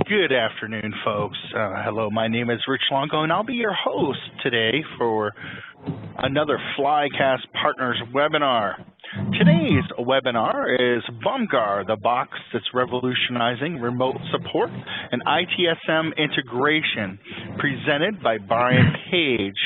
Good afternoon, folks. Hello, my name is Rich Longo, and I'll be your host today for another Flycast Partners webinar. Today's webinar is Bomgar, the box that's revolutionizing remote support and ITSM integration, presented by Brian Page.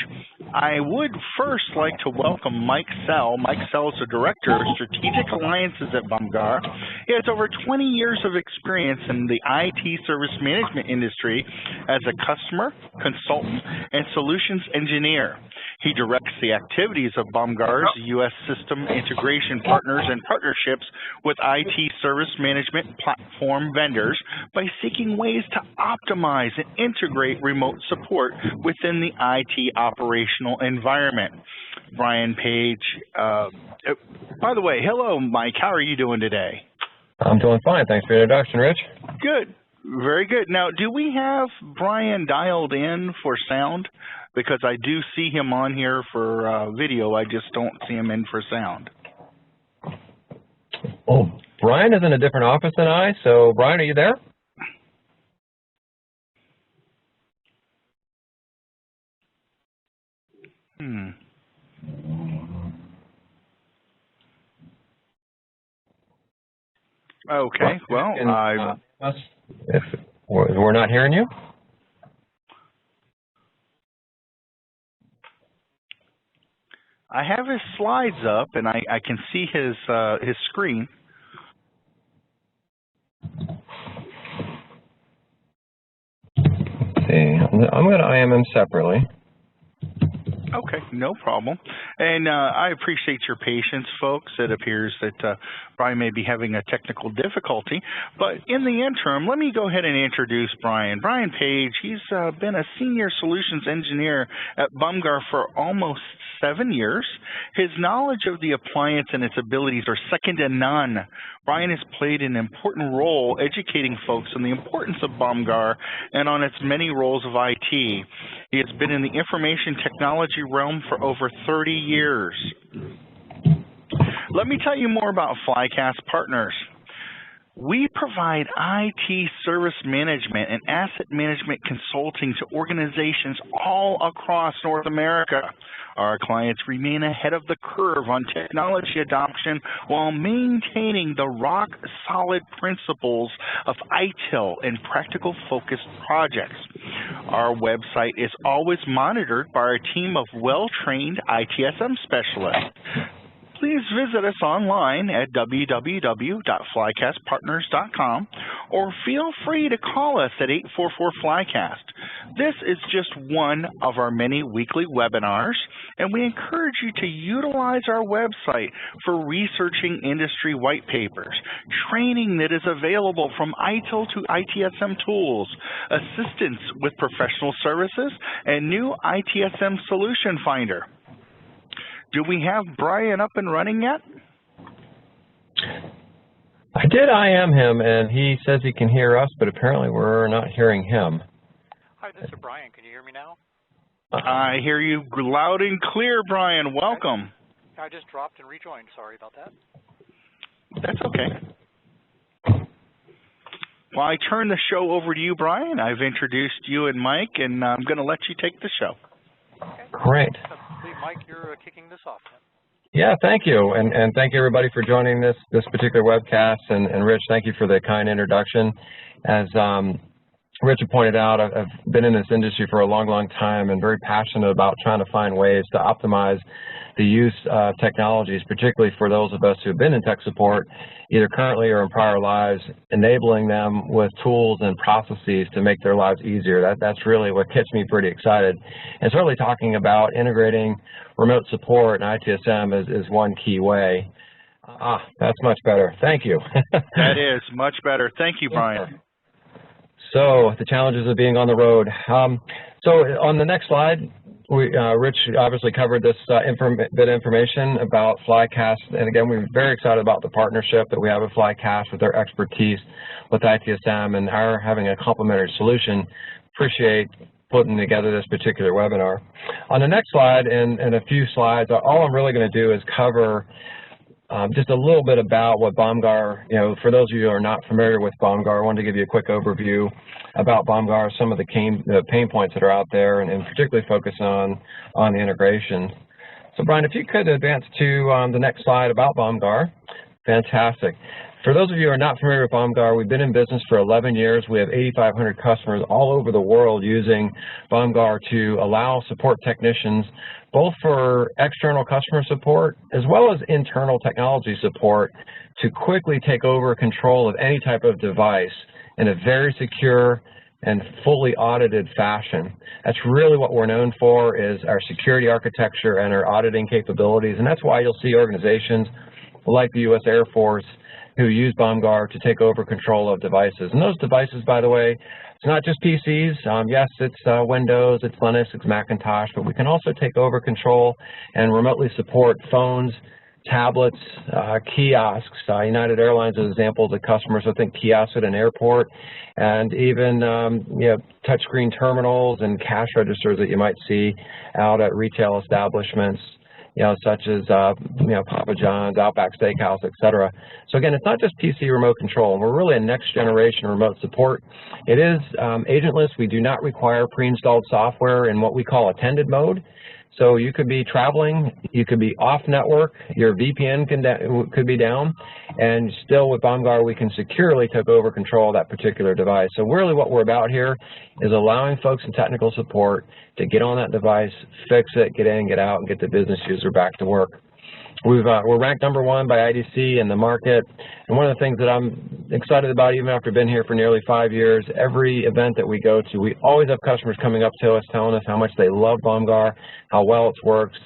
I would first like to welcome Mike Sell. Mike Sell is the Director of Strategic Alliances at Bomgar. He has over 20 years of experience in the IT service management industry as a customer, consultant, and solutions engineer. He directs the activities of Bomgar's U.S. system integration partners and partnerships with IT service management platform vendors by seeking ways to optimize and integrate remote support within the IT operational environment. Brian Page, by the way, hello, Mike. How are you doing today? I'm doing fine. Thanks for the introduction, Rich. Good. Very good. Now, do we have Brian dialed in for sound? Because I do see him on here for video. I just don't see him in for sound. Oh, Brian is in a different office than I. So, Brian, are you there? Okay. Well, if we're not hearing you. I have his slides up, and I can see his screen. Let's see, I'm going to IM him separately. Okay, no problem. And I appreciate your patience, folks. It appears that Brian may be having a technical difficulty. But in the interim, let me go ahead and introduce Brian. Brian Page, he's been a senior solutions engineer at Bomgar for almost 7 years. His knowledge of the appliance and its abilities are second to none. Brian has played an important role educating folks on the importance of Bomgar and on its many roles of IT. He has been in the information technology realm for over 30 years. Let me tell you more about Flycast Partners. We provide IT service management and asset management consulting to organizations all across North America. Our clients remain ahead of the curve on technology adoption while maintaining the rock-solid principles of ITIL in practical focused projects. Our website is always monitored by our team of well-trained ITSM specialists. Please visit us online at www.flycastpartners.com or feel free to call us at 844-FLYCAST. This is just one of our many weekly webinars, and we encourage you to utilize our website for researching industry white papers, training that is available from ITIL to ITSM tools, assistance with professional services, and new ITSM Solution Finder. Do we have Brian up and running yet? I did IM him, and he says he can hear us, but apparently we're not hearing him. Hi, this is Brian. Can you hear me now? I hear you loud and clear, Brian. Welcome. I just dropped and rejoined. Sorry about that. That's okay. Well, I turn the show over to you, Brian. I've introduced you and Mike, and I'm going to let you take the show. Okay. Great. Mike, you're kicking this off. Yeah, thank you, and thank you everybody for joining this particular webcast. And Rich, thank you for the kind introduction. As Richard pointed out, I've been in this industry for a long, long time and very passionate about trying to find ways to optimize the use of technologies, particularly for those of us who have been in tech support, either currently or in prior lives, enabling them with tools and processes to make their lives easier. That's really what gets me pretty excited. And certainly talking about integrating remote support and ITSM is one key way. That's much better. Thank you. That is much better. Thank you, Brian. So the challenges of being on the road. So on the next slide, Rich obviously covered this bit of information about Flycast, and again, we're very excited about the partnership that we have with Flycast, with their expertise with ITSM and our having a complementary solution. Appreciate putting together this particular webinar. On the next slide, and a few slides, all I'm really going to do is cover just a little bit about what Bomgar, for those of you who are not familiar with Bomgar, I wanted to give you a quick overview. about Bomgar, some of the pain points that are out there, and particularly focus on the integration. So Brian, if you could advance to the next slide about Bomgar. Fantastic. For those of you who are not familiar with Bomgar, we've been in business for 11 years. We have 8,500 customers all over the world using Bomgar to allow support technicians both for external customer support as well as internal technology support to quickly take over control of any type of device in a very secure and fully audited fashion. That's really what we're known for, is our security architecture and our auditing capabilities, and that's why you'll see organizations like the U.S. Air Force who use Bomgar to take over control of devices. And those devices, by the way, it's not just PCs. Yes, it's Windows, it's Linux, it's Macintosh, but we can also take over control and remotely support phones, tablets, kiosks. United Airlines is examples of customers who think kiosks at an airport, and even touchscreen terminals and cash registers that you might see out at retail establishments, such as Papa John's, Outback Steakhouse, etc. So again, it's not just PC remote control, and we're really a next generation remote support. It is agentless. We do not require pre-installed software in what we call attended mode. So you could be traveling, you could be off network, your VPN could be down, and still with Bomgar we can securely take over control of that particular device. So really what we're about here is allowing folks in technical support to get on that device, fix it, get in, get out, and get the business user back to work. We're ranked #1 by IDC in the market, and one of the things that I'm excited about, even after being here for nearly 5 years, every event that we go to, we always have customers coming up to us telling us how much they love Bomgar, how well it works,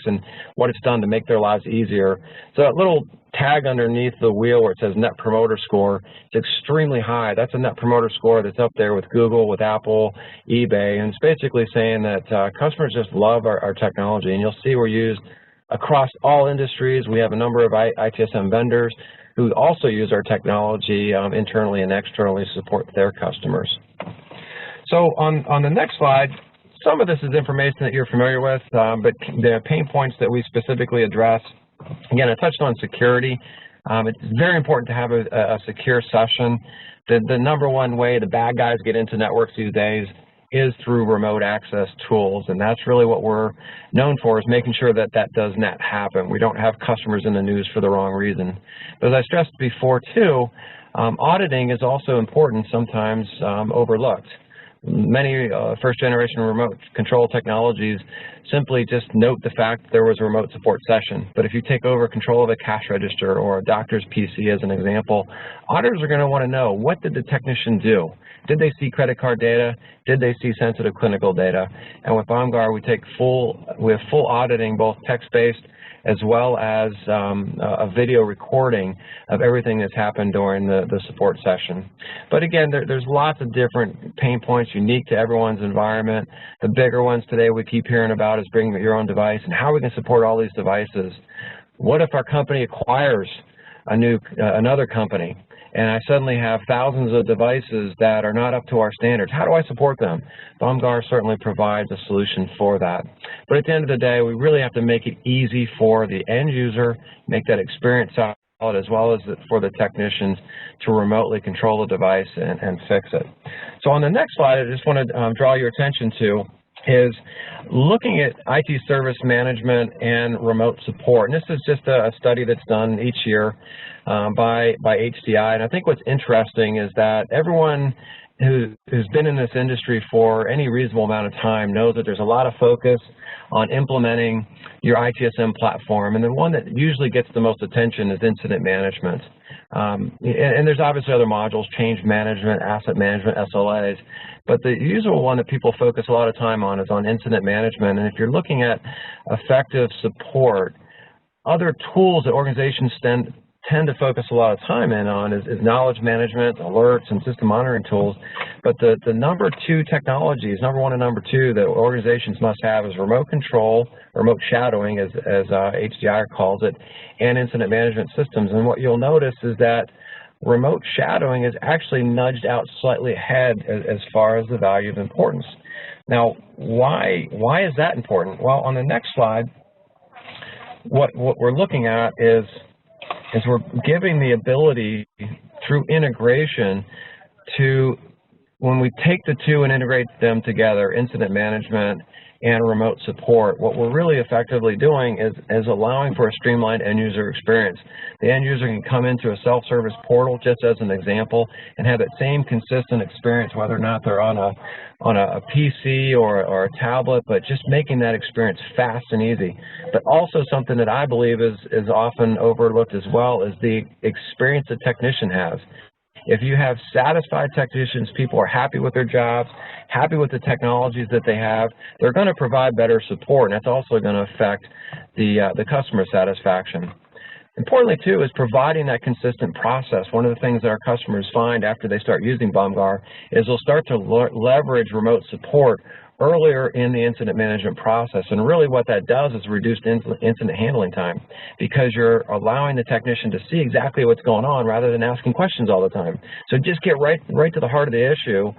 and what it's done to make their lives easier. So that little tag underneath the wheel where it says Net Promoter Score, it's extremely high. That's a Net Promoter Score that's up there with Google, with Apple, eBay, and it's basically saying that customers just love our technology, and you'll see we're used across all industries. We have a number of ITSM vendors who also use our technology internally and externally to support their customers. So on the next slide, some of this is information that you're familiar with, but the pain points that we specifically address. Again, I touched on security. It's very important to have a secure session. The #1 way the bad guys get into networks these days is through remote access tools, and that's really what we're known for, is making sure that that does not happen. We don't have customers in the news for the wrong reason. But as I stressed before too, auditing is also important, sometimes overlooked. Many first-generation remote control technologies simply just note the fact that there was a remote support session. But if you take over control of a cash register or a doctor's PC as an example, auditors are going to want to know, what did the technician do? Did they see credit card data? Did they see sensitive clinical data? And with Bomgar, we have full auditing, both text-based as well as a video recording of everything that's happened during the support session. But again, there's lots of different pain points unique to everyone's environment. The bigger ones today we keep hearing about is bring your own device and how we can support all these devices. What if our company acquires another company, and I suddenly have thousands of devices that are not up to our standards? How do I support them? Bomgar certainly provides a solution for that. But at the end of the day, we really have to make it easy for the end user, make that experience solid, as well as for the technicians to remotely control the device and fix it. So on the next slide, I just want to draw your attention to is looking at IT service management and remote support. And this is just a study that's done each year by HCI. And I think what's interesting is that everyone who's been in this industry for any reasonable amount of time knows that there's a lot of focus on implementing your ITSM platform. And the one that usually gets the most attention is incident management. And there's obviously other modules, change management, asset management, SLAs. But the usual one that people focus a lot of time on is on incident management. And if you're looking at effective support, other tools that organizations tend to focus a lot of time on is knowledge management, alerts, and system monitoring tools. But the #2 technologies, #1 and #2 that organizations must have is remote control, remote shadowing as HDI calls it, and incident management systems. And what you'll notice is that remote shadowing is actually nudged out slightly ahead as far as the value of importance. Now, why is that important? Well, on the next slide, what we're looking at is we're giving the ability through integration to when we take the two and integrate them together, incident management and remote support, what we're really effectively doing is allowing for a streamlined end-user experience. The end-user can come into a self-service portal, just as an example, and have that same consistent experience, whether or not they're on a PC or a tablet, but just making that experience fast and easy. But also something that I believe is often overlooked as well is the experience the technician has. If you have satisfied technicians, people are happy with their jobs, happy with the technologies that they have, they're going to provide better support, and that's also going to affect the customer satisfaction. Importantly, too, is providing that consistent process. One of the things that our customers find after they start using Bomgar is they'll start to leverage remote support earlier in the incident management process. And really what that does is reduce incident handling time, because you're allowing the technician to see exactly what's going on rather than asking questions all the time. So just get right to the heart of the issue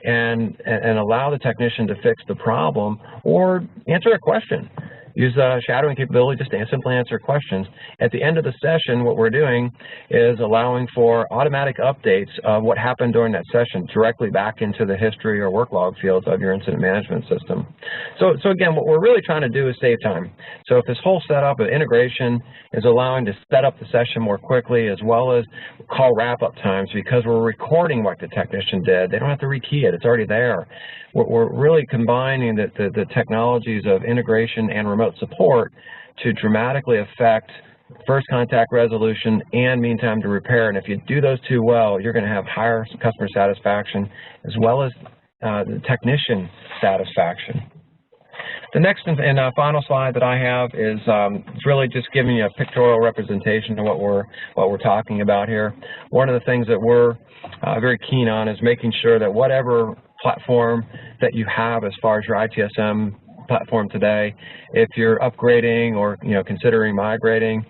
and allow the technician to fix the problem or answer a question. Use shadowing capability just to simply answer questions. At the end of the session, what we're doing is allowing for automatic updates of what happened during that session directly back into the history or work log fields of your incident management system. So again, what we're really trying to do is save time. So if this whole setup of integration is allowing to set up the session more quickly, as well as call wrap-up times, because we're recording what the technician did, they don't have to rekey it, it's already there. We're really combining the technologies of integration and remote support to dramatically affect first contact resolution and mean time to repair. And if you do those two well, you're going to have higher customer satisfaction as well as the technician satisfaction. The next and final slide that I have is really just giving you a pictorial representation of what we're talking about here. One of the things that we're very keen on is making sure that whatever platform that you have as far as your ITSM platform today, if you're upgrading or considering migrating,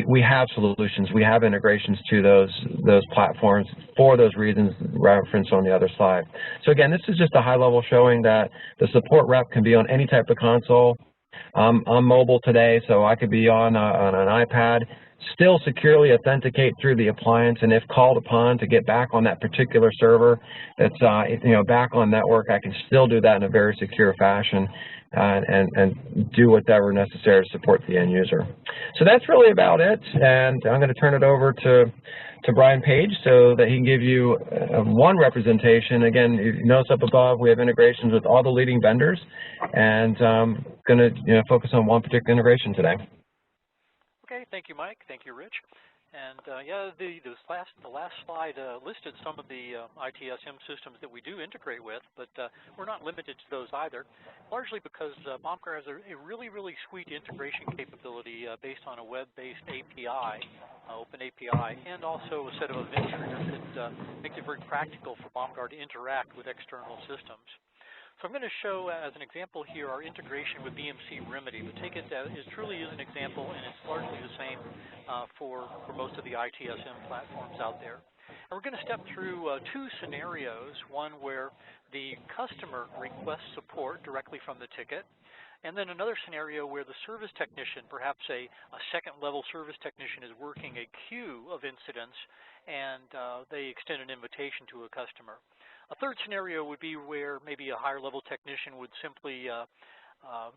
we have solutions, we have integrations to those platforms for those reasons referenced on the other slide. So again, this is just a high level showing that the support rep can be on any type of console. I'm mobile today, so I could be on an iPad, still securely authenticate through the appliance, and if called upon to get back on that particular server that's back on network, I can still do that in a very secure fashion and do whatever necessary to support the end user. So that's really about it, and I'm going to turn it over to Brian Page so that he can give you one representation. Again, you notice up above we have integrations with all the leading vendors, and I'm going to focus on one particular integration today. Okay, thank you, Mike. Thank you, Rich. And yeah, the last slide listed some of the ITSM systems that we do integrate with, but we're not limited to those either, largely because Bomgar has a really sweet integration capability based on a web-based API, open API, and also a set of event triggers that makes it very practical for Bomgar to interact with external systems. So I'm going to show, as an example here, our integration with BMC Remedy. But take it as it truly is an example, and it's largely the same for most of the ITSM platforms out there. And we're going to step through two scenarios, one where the customer requests support directly from the ticket, and then another scenario where the service technician, perhaps a second-level service technician, is working a queue of incidents, and they extend an invitation to a customer. A third scenario would be where maybe a higher-level technician would simply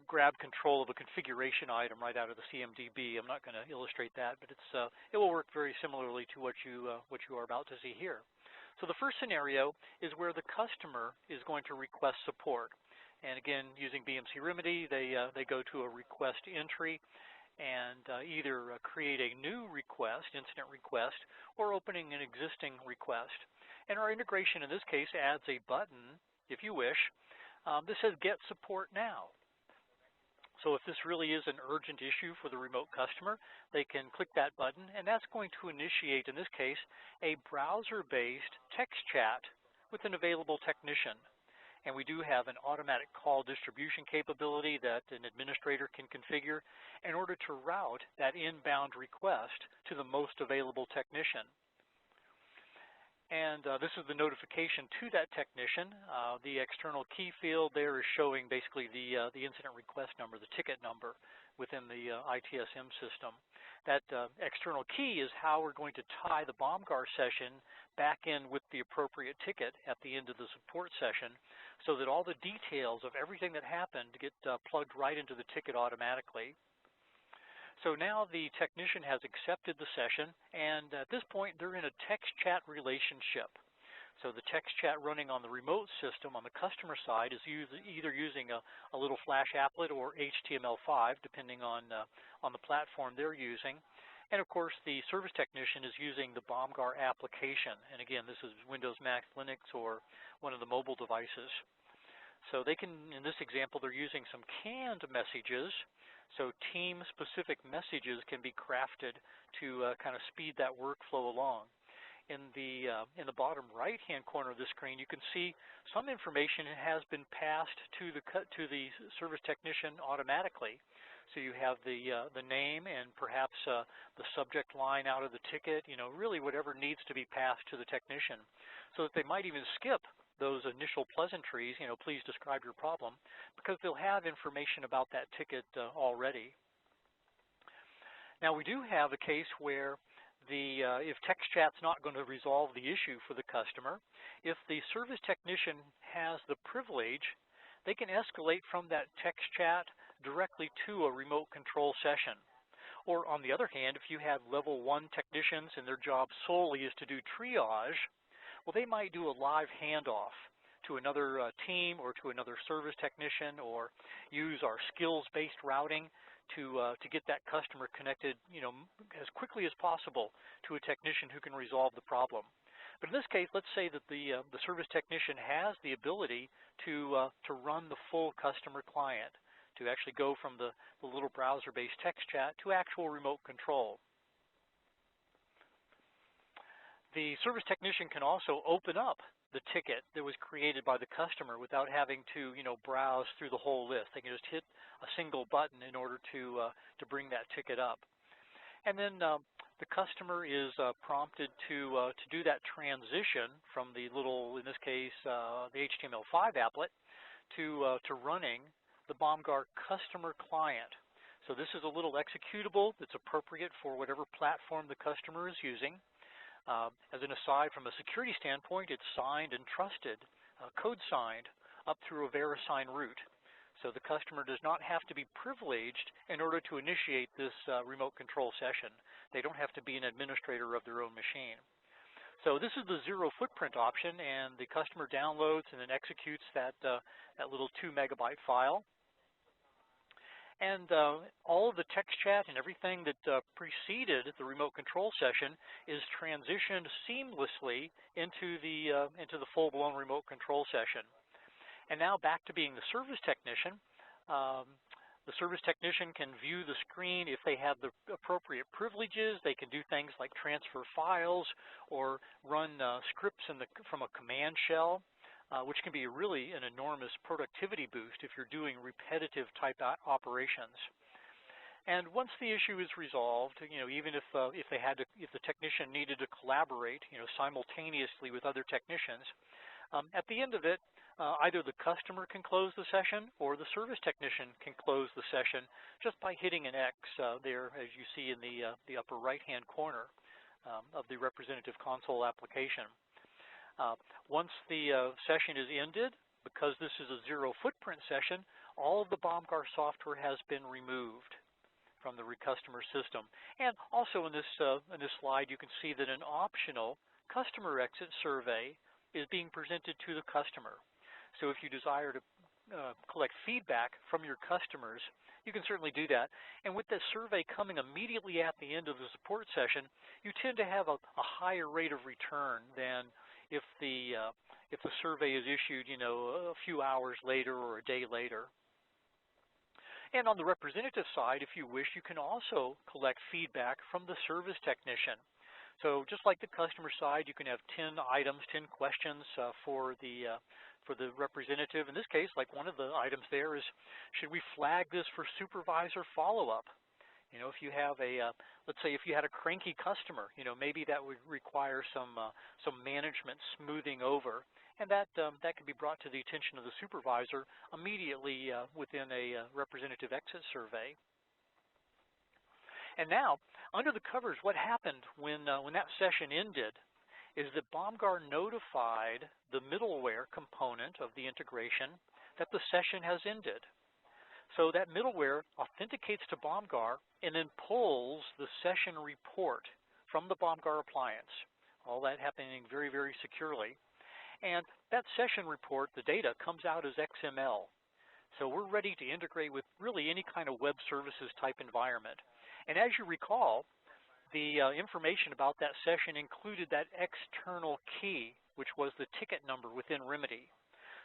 grab control of a configuration item right out of the CMDB. I'm not going to illustrate that, but it will work very similarly to what you are about to see here. So the first scenario is where the customer is going to request support. And again, using BMC Remedy, they go to a request entry and either create a new request, incident request, or opening an existing request. And our integration in this case adds a button, if you wish, that says Get Support Now. So if this really is an urgent issue for the remote customer, they can click that button, and that's going to initiate, in this case, a browser-based text chat with an available technician. And we do have an automatic call distribution capability that an administrator can configure in order to route that inbound request to the most available technician. And this is the notification to that technician. The external key field there is showing basically the incident request number, the ticket number within the ITSM system. that external key is how we're going to tie the Bomgar session back in with the appropriate ticket at the end of the support session so that all the details of everything that happened get plugged right into the ticket automatically. So now the technician has accepted the session, and at this point they're in a text chat relationship. So the text chat running on the remote system on the customer side is either using a little Flash applet or HTML5, depending on the platform they're using. And of course, the service technician is using the Bomgar application. And again, this is Windows, Mac, Linux, or one of the mobile devices. So they can, in this example, they're using some canned messages. So team-specific messages can be crafted to kind of speed that workflow along. In the bottom right-hand corner of the screen, you can see some information has been passed to the service technician automatically. So you have the name and perhaps the subject line out of the ticket. Really whatever needs to be passed to the technician, so that they might even skip those initial pleasantries. Please describe your problem, because they'll have information about that ticket already. Now we do have a case where if text chat's not going to resolve the issue for the customer, if the service technician has the privilege, they can escalate from that text chat directly to a remote control session. Or on the other hand, if you have level 1 technicians and their job solely is to do triage, well, they might do a live handoff to another team or to another service technician, or use our skills-based routing to get that customer connected, as quickly as possible to a technician who can resolve the problem. But in this case, let's say that the service technician has the ability to run the full customer client, to actually go from the little browser-based text chat to actual remote control. The service technician can also open up the ticket that was created by the customer without having to, browse through the whole list. They can just hit a single button in order to bring that ticket up. And then the customer is prompted to do that transition from the little, in this case, the HTML5 applet to running the Bomgar customer client. So this is a little executable that's appropriate for whatever platform the customer is using. As an aside, from a security standpoint, it's signed and trusted, code signed, up through a VeriSign route. So the customer does not have to be privileged in order to initiate this remote control session. They don't have to be an administrator of their own machine. So this is the zero footprint option, and the customer downloads and then executes that little 2 megabyte file. And all of the text chat and everything that preceded the remote control session is transitioned seamlessly into the full-blown remote control session. And now back to being the service technician. The service technician can view the screen if they have the appropriate privileges. They can do things like transfer files or run scripts from a command shell. Which can be really an enormous productivity boost if you're doing repetitive type operations. And once the issue is resolved, even if the technician needed to collaborate, simultaneously with other technicians, at the end of it, either the customer can close the session or the service technician can close the session just by hitting an X there, as you see in the upper right-hand corner of the representative console application. Once the session is ended, because this is a zero footprint session, all of the Bomgar software has been removed from the customer system. And also in this slide, you can see that an optional customer exit survey is being presented to the customer. So if you desire to collect feedback from your customers, you can certainly do that. And with this survey coming immediately at the end of the support session, you tend to have a higher rate of return than if the survey is issued, a few hours later or a day later. And on the representative side, if you wish, you can also collect feedback from the service technician. So just like the customer side, you can have 10 items, 10 questions for the representative. In this case, like one of the items there is, should we flag this for supervisor follow-up? If you have let's say if you had a cranky customer, maybe that would require some management smoothing over, and that could be brought to the attention of the supervisor immediately within a representative exit survey. And now, under the covers, what happened when that session ended is that Bomgar notified the middleware component of the integration that the session has ended. So that middleware authenticates to Bomgar and then pulls the session report from the Bomgar appliance. All that happening very, very securely. And that session report, the data, comes out as XML. So we're ready to integrate with really any kind of web services type environment. And as you recall, the information about that session included that external key, which was the ticket number within Remedy.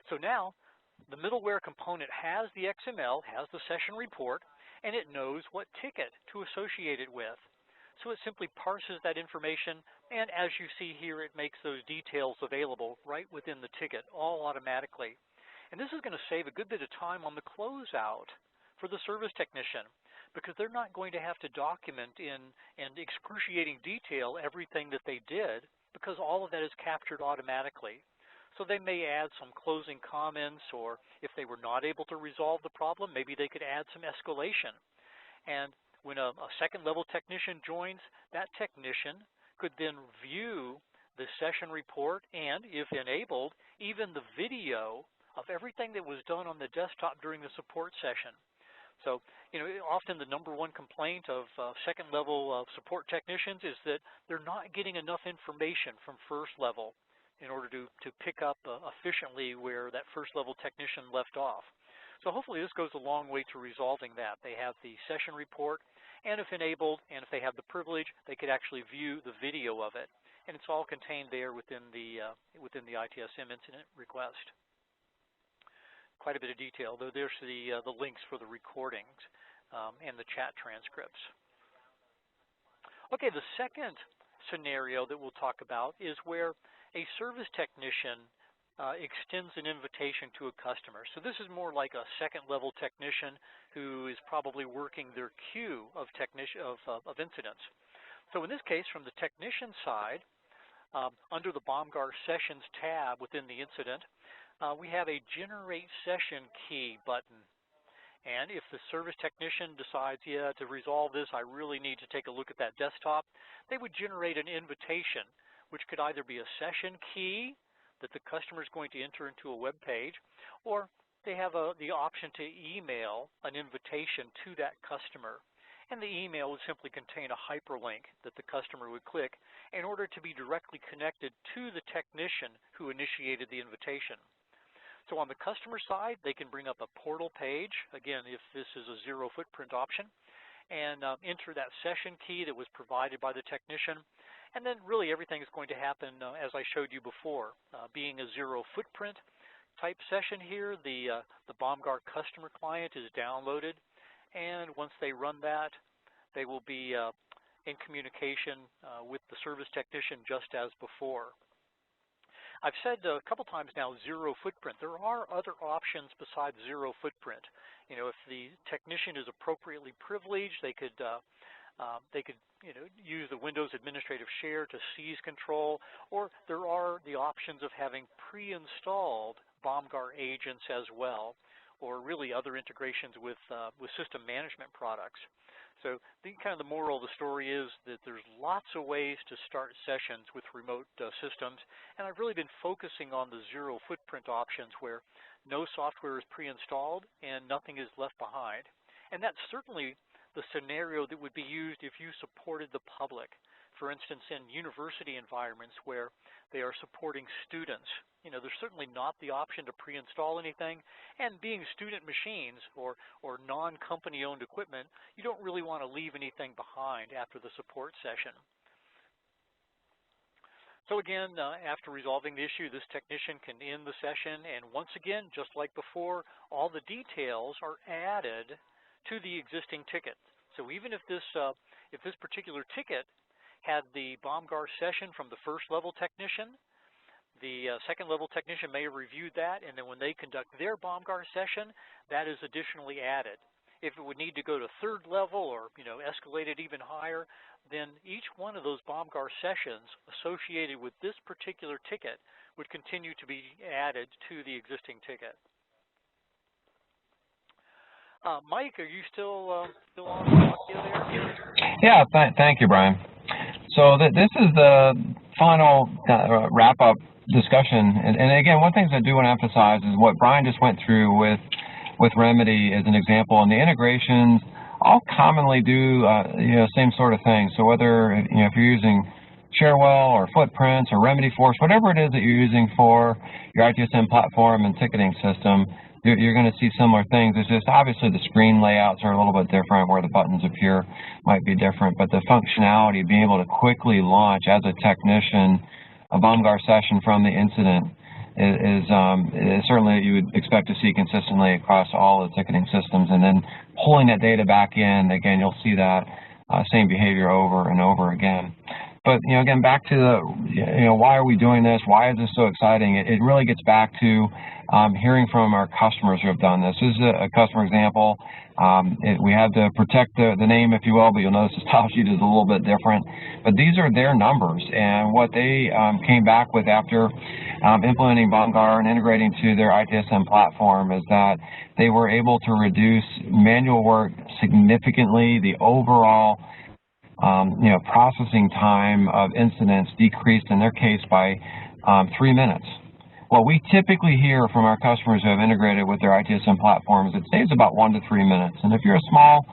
So now, the middleware component has the XML, has the session report, and it knows what ticket to associate it with. So it simply parses that information, and as you see here, it makes those details available right within the ticket, all automatically. And this is going to save a good bit of time on the closeout for the service technician, because they're not going to have to document in excruciating detail everything that they did, because all of that is captured automatically. So they may add some closing comments, or if they were not able to resolve the problem, maybe they could add some escalation. And when a second level technician joins, that technician could then view the session report and, if enabled, even the video of everything that was done on the desktop during the support session. So, often the #1 complaint of second level support technicians is that they're not getting enough information from first level in order to pick up efficiently where that first level technician left off. So hopefully this goes a long way to resolving that. They have the session report, and if enabled, and if they have the privilege, they could actually view the video of it. And it's all contained there within the ITSM incident request. Quite a bit of detail, though there's the links for the recordings and the chat transcripts. Okay, the second scenario that we'll talk about is where a service technician extends an invitation to a customer. So this is more like a second level technician who is probably working their queue of incidents. So in this case, from the technician side, under the Bomgar Sessions tab within the incident, we have a Generate Session Key button. And if the service technician decides, yeah, to resolve this, I really need to take a look at that desktop, they would generate an invitation, which could either be a session key that the customer is going to enter into a web page, or they have the option to email an invitation to that customer. And the email would simply contain a hyperlink that the customer would click in order to be directly connected to the technician who initiated the invitation. So on the customer side, they can bring up a portal page, again, if this is a zero footprint option, and enter that session key that was provided by the technician. And then really everything is going to happen as I showed you before. Being a zero footprint type session here, the Bomgar customer client is downloaded, and once they run that, they will be in communication with the service technician just as before. I've said a couple times now, zero footprint. There are other options besides zero footprint. If the technician is appropriately privileged, they could use the Windows Administrative Share to seize control, or there are the options of having pre-installed Bomgar agents as well, or really other integrations with system management products. So the moral of the story is that there's lots of ways to start sessions with remote systems, and I've really been focusing on the zero footprint options where no software is pre-installed and nothing is left behind. And that's certainly the scenario that would be used if you supported the public. For instance, in university environments where they are supporting students, there's certainly not the option to pre-install anything, and being student machines or non-company owned equipment, you don't really want to leave anything behind after the support session. So again, after resolving the issue, this technician can end the session, and once again, just like before, all the details are added to the existing ticket. So even if this particular ticket had the Bomgar session from the first level technician, the second level technician may have reviewed that, and then when they conduct their Bomgar session, that is additionally added. If it would need to go to third level or escalate it even higher, then each one of those Bomgar sessions associated with this particular ticket would continue to be added to the existing ticket. Mike, are you still on audio there? Yeah, thank you, Brian. So this is the final wrap-up discussion. And again, one thing I do want to emphasize is what Brian just went through with Remedy as an example, and the integrations all commonly do same sort of thing. So whether if you're using Cherwell or Footprints or Remedy Force, whatever it is that you're using for your ITSM platform and ticketing system, you're going to see similar things. It's just obviously the screen layouts are a little bit different, where the buttons appear might be different, but the functionality, being able to quickly launch as a technician a Bomgar session from the incident is certainly you would expect to see consistently across all the ticketing systems. And then pulling that data back in, again, you'll see that same behavior over and over again. But, again, back to the, why are we doing this? Why is this so exciting? It really gets back to hearing from our customers who have done this. This is a customer example. We had to protect the name, if you will, but you'll notice the style sheet is a little bit different. But these are their numbers, and what they came back with after implementing Bomgar and integrating to their ITSM platform is that they were able to reduce manual work significantly. The overall processing time of incidents decreased in their case by 3 minutes. What we typically hear from our customers who have integrated with their ITSM platforms, it saves about 1 to 3 minutes. And if you're a small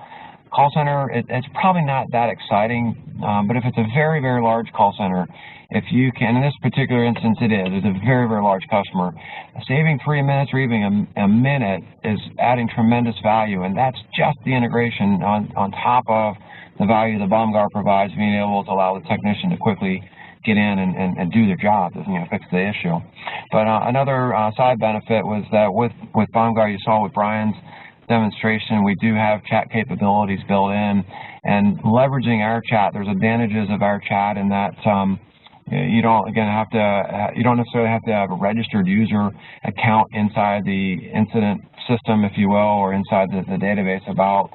call center, it's probably not that exciting. But if it's a very, very large call center, if you can, in this particular instance it's a very, very large customer, saving 3 minutes or even a minute is adding tremendous value. And that's just the integration on top of the value the Bomgar provides, being able to allow the technician to quickly get in and do their job, fix the issue. But another side benefit was that with Bomgar, you saw with Brian's demonstration, we do have chat capabilities built in, and leveraging our chat, there's advantages of our chat in that you don't necessarily have to have a registered user account inside the incident system, if you will, or inside the database about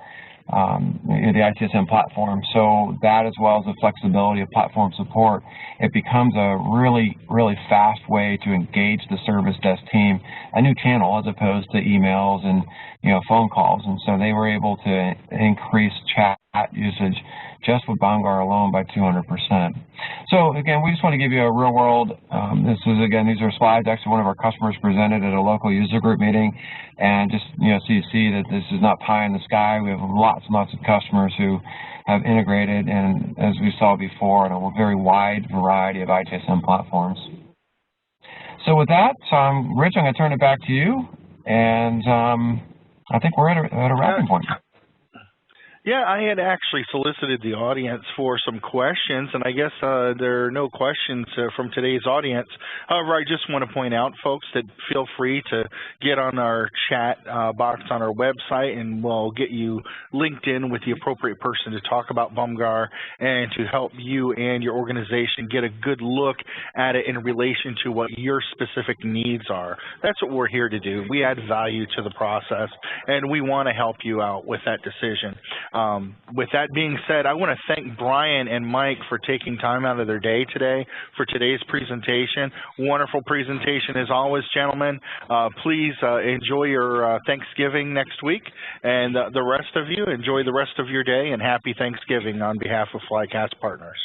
the ITSM platform. So that, as well as the flexibility of platform support, it becomes a really, really fast way to engage the service desk team, a new channel as opposed to emails and phone calls. And so they were able to increase chat usage just with Bomgar alone by 200%. So again, we just want to give you a real world. These are slides actually one of our customers presented at a local user group meeting, and just so you see that this is not pie in the sky. We have lots and lots of customers who have integrated, and as we saw before, in a very wide variety of ITSM platforms. So with that, Rich, I'm going to turn it back to you, and I think we're at a wrapping point. Yeah, I had actually solicited the audience for some questions, and I guess there are no questions from today's audience. However, I just want to point out, folks, that feel free to get on our chat box on our website, and we'll get you linked in with the appropriate person to talk about Bomgar and to help you and your organization get a good look at it in relation to what your specific needs are. That's what we're here to do. We add value to the process, and we want to help you out with that decision. With that being said, I want to thank Brian and Mike for taking time out of their day today for today's presentation. Wonderful presentation as always, gentlemen. Please enjoy your Thanksgiving next week, and the rest of you, enjoy the rest of your day, and happy Thanksgiving on behalf of Flycast Partners.